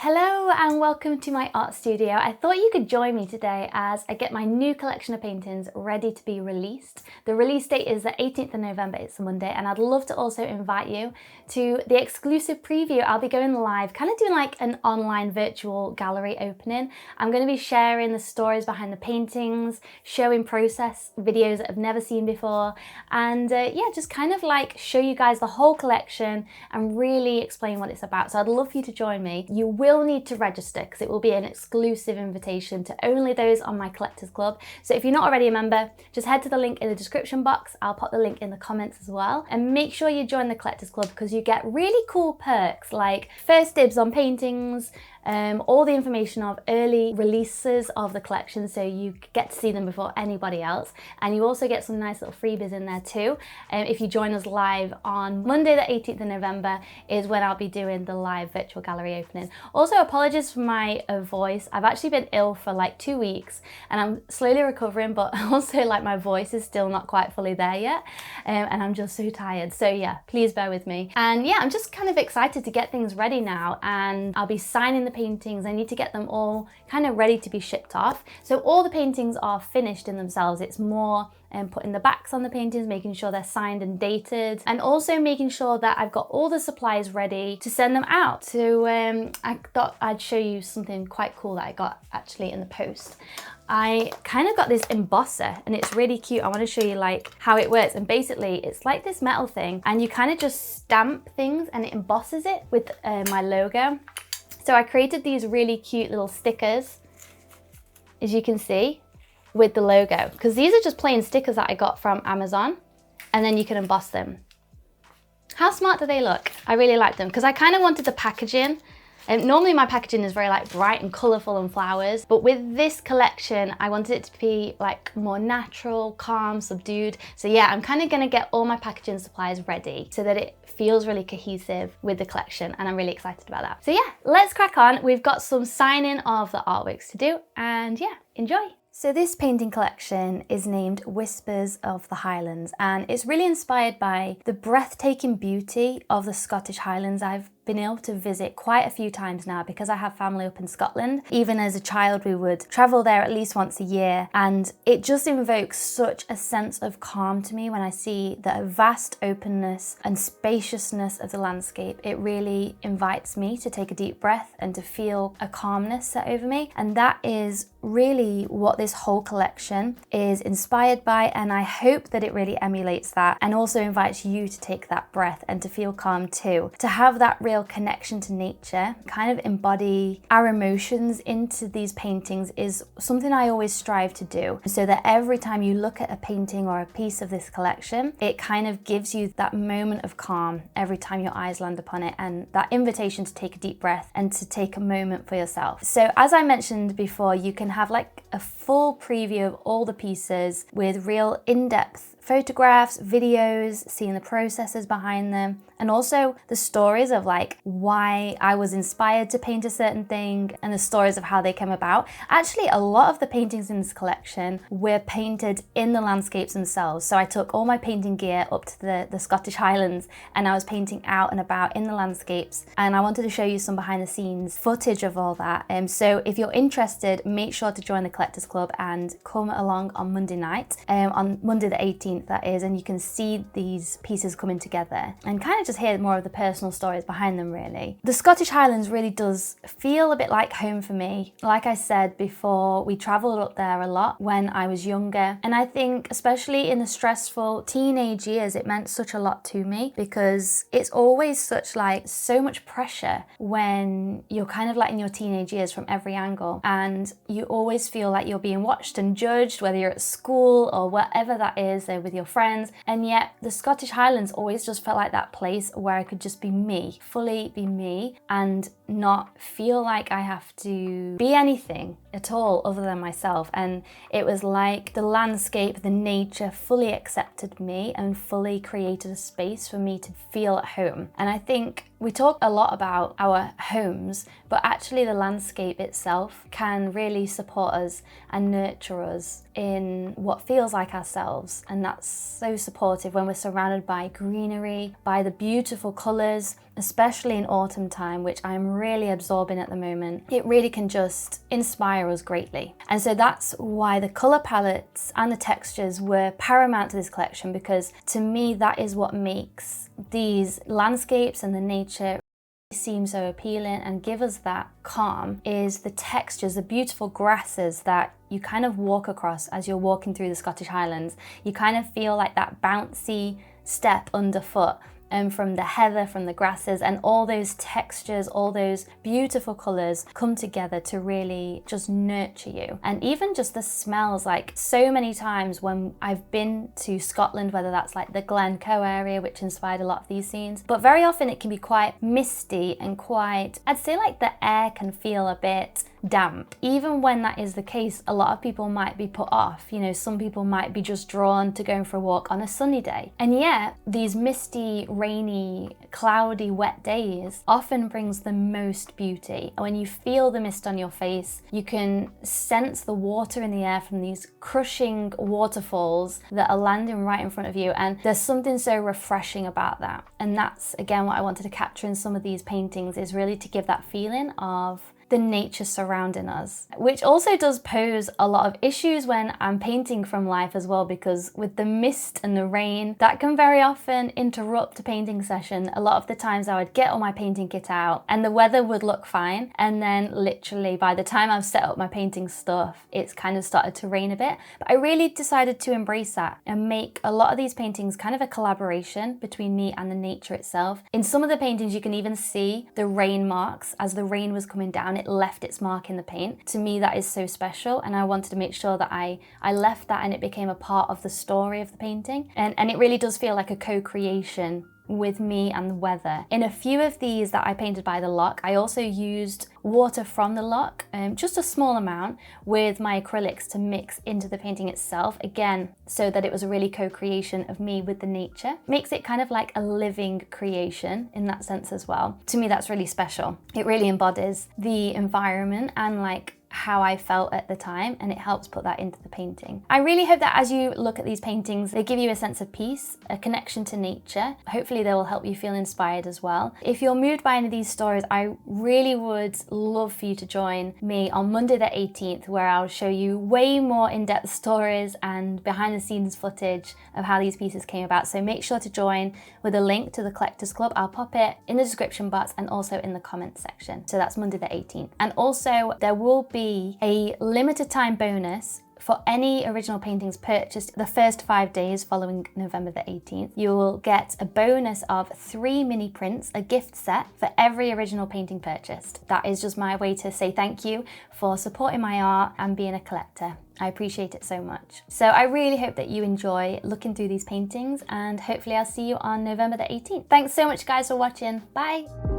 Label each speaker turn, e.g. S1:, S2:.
S1: Hello and welcome to my art studio. I thought you could join me today as I get my new collection of paintings ready to be released. The release date is the 18th of November, it's a Monday, and I'd love to also invite you to the exclusive preview. I'll be going live, kind of doing like an online virtual gallery opening. I'm going to be sharing the stories behind the paintings, showing process videos that I've never seen before, and yeah, just kind of like show you guys the whole collection and really explain what it's about. So I'd love for you to join me. You will need to register because it will be an exclusive invitation to only those on my Collectors Club. So if you're not already a member, just head to the link in the description box. I'll put the link in the comments as well. And make sure you join the Collectors Club because you get really cool perks like first dibs on paintings, all the information of early releases of the collection so you get to see them before anybody else, and you also get some nice little freebies in there too. If you join us live on Monday the 18th of November is when I'll be doing the live virtual gallery opening. Also, apologies for my voice. I've actually been ill for like 2 weeks and I'm slowly recovering, but also like my voice is still not quite fully there yet, and I'm just so tired. So yeah, please bear with me. And yeah, I'm just kind of excited to get things ready now, and I'll be signing the paintings. I need to get them all kind of ready to be shipped off. So all the paintings are finished in themselves. It's more putting the backs on the paintings, making sure they're signed and dated, and also making sure that I've got all the supplies ready to send them out. So I thought I'd show you something quite cool that I got actually in the post. I kind of got this embosser and it's really cute. I want to show you like how it works, and basically it's like this metal thing and you kind of just stamp things and it embosses it with my logo. So I created these really cute little stickers, as you can see, with the logo, because these are just plain stickers that I got from Amazon, and then you can emboss them. How smart do they look? I really like them because I kind of wanted the packaging. And normally my packaging is very like bright and colourful and flowers, but with this collection I wanted it to be like more natural, calm, subdued. So yeah, I'm kind of going to get all my packaging supplies ready so that it feels really cohesive with the collection, and I'm really excited about that. So yeah, let's crack on. We've got some signing of the artworks to do, and yeah, enjoy. So this painting collection is named Whispers of the Highlands, and it's really inspired by the breathtaking beauty of the Scottish Highlands. I've been able to visit quite a few times now because I have family up in Scotland. Even as a child we would travel there at least once a year, and it just invokes such a sense of calm to me when I see the vast openness and spaciousness of the landscape. It really invites me to take a deep breath and to feel a calmness set over me, and that is really what this whole collection is inspired by, and I hope that it really emulates that and also invites you to take that breath and to feel calm too, to have that real connection to nature, kind of embody our emotions into these paintings is something I always strive to do, so that every time you look at a painting or a piece of this collection, it kind of gives you that moment of calm every time your eyes land upon it, and that invitation to take a deep breath and to take a moment for yourself. So as I mentioned before, you can have like a full preview of all the pieces with real in-depth photographs, videos, seeing the processes behind them, and also the stories of like why I was inspired to paint a certain thing and the stories of how they came about. Actually, a lot of the paintings in this collection were painted in the landscapes themselves. So I took all my painting gear up to the Scottish Highlands and I was painting out and about in the landscapes, and I wanted to show you some behind the scenes footage of all that. So if you're interested, make sure to join the Collectors Club and come along on Monday night, on Monday the 18th that is, and you can see these pieces coming together and kind of just hear more of the personal stories behind them really. The Scottish Highlands really does feel a bit like home for me. Like I said before, we travelled up there a lot when I was younger, and I think especially in the stressful teenage years it meant such a lot to me because it's always such like so much pressure when you're kind of like in your teenage years from every angle, and you always feel like you're being watched and judged, whether you're at school or whatever that is, with your friends. And yet the Scottish Highlands always just felt like that place where I could just be me, fully be me, and not feel like I have to be anything at all other than myself. And it was like the landscape, the nature fully accepted me and fully created a space for me to feel at home. And I think we talk a lot about our homes, but actually the landscape itself can really support us and nurture us in what feels like ourselves. And that's so supportive when we're surrounded by greenery, by the beautiful colours, especially in autumn time, which I'm really absorbing at the moment, it really can just inspire us greatly. And so that's why the colour palettes and the textures were paramount to this collection, because to me that is what makes these landscapes and the nature seem so appealing and give us that calm, is the textures, the beautiful grasses that you kind of walk across as you're walking through the Scottish Highlands. You kind of feel like that bouncy step underfoot, and from the heather, from the grasses, and all those textures, all those beautiful colours come together to really just nurture you. And even just the smells, like so many times when I've been to Scotland, whether that's like the Glencoe area, which inspired a lot of these scenes, but very often it can be quite misty and quite, I'd say like the air can feel a bit damp. Even when that is the case, a lot of people might be put off. You know, some people might be just drawn to going for a walk on a sunny day. And yet, these misty, rainy, cloudy, wet days often brings the most beauty. When you feel the mist on your face, you can sense the water in the air from these crushing waterfalls that are landing right in front of you. And there's something so refreshing about that. And that's, again, what I wanted to capture in some of these paintings, is really to give that feeling of the nature surrounding us, which also does pose a lot of issues when I'm painting from life as well, because with the mist and the rain, that can very often interrupt a painting session. A lot of the times I would get all my painting kit out and the weather would look fine, and then literally by the time I've set up my painting stuff, it's kind of started to rain a bit. But I really decided to embrace that and make a lot of these paintings kind of a collaboration between me and the nature itself. In some of the paintings you can even see the rain marks. As the rain was coming down, it left its mark in the paint. To me, that is so special, and I wanted to make sure that I left that and it became a part of the story of the painting. And it really does feel like a co-creation with me and the weather. In a few of these that I painted by the lock, I also used water from the lock, just a small amount, with my acrylics to mix into the painting itself, again, so that it was a really co-creation of me with the nature. Makes it kind of like a living creation in that sense as well. To me, that's really special. It really embodies the environment and like how I felt at the time, and it helps put that into the painting. I really hope that as you look at these paintings, they give you a sense of peace, a connection to nature. Hopefully they will help you feel inspired as well. If you're moved by any of these stories, I really would love for you to join me on Monday the 18th, where I'll show you way more in-depth stories and behind the scenes footage of how these pieces came about. So make sure to join with a link to the Collectors Club. I'll pop it in the description box and also in the comments section. So that's Monday the 18th. And also there will be a limited time bonus for any original paintings purchased the first 5 days following November the 18th. You will get a bonus of 3 mini prints, a gift set, for every original painting purchased. That is just my way to say thank you for supporting my art and being a collector. I appreciate it so much. So I really hope that you enjoy looking through these paintings, and hopefully I'll see you on November the 18th. Thanks so much guys for watching. Bye.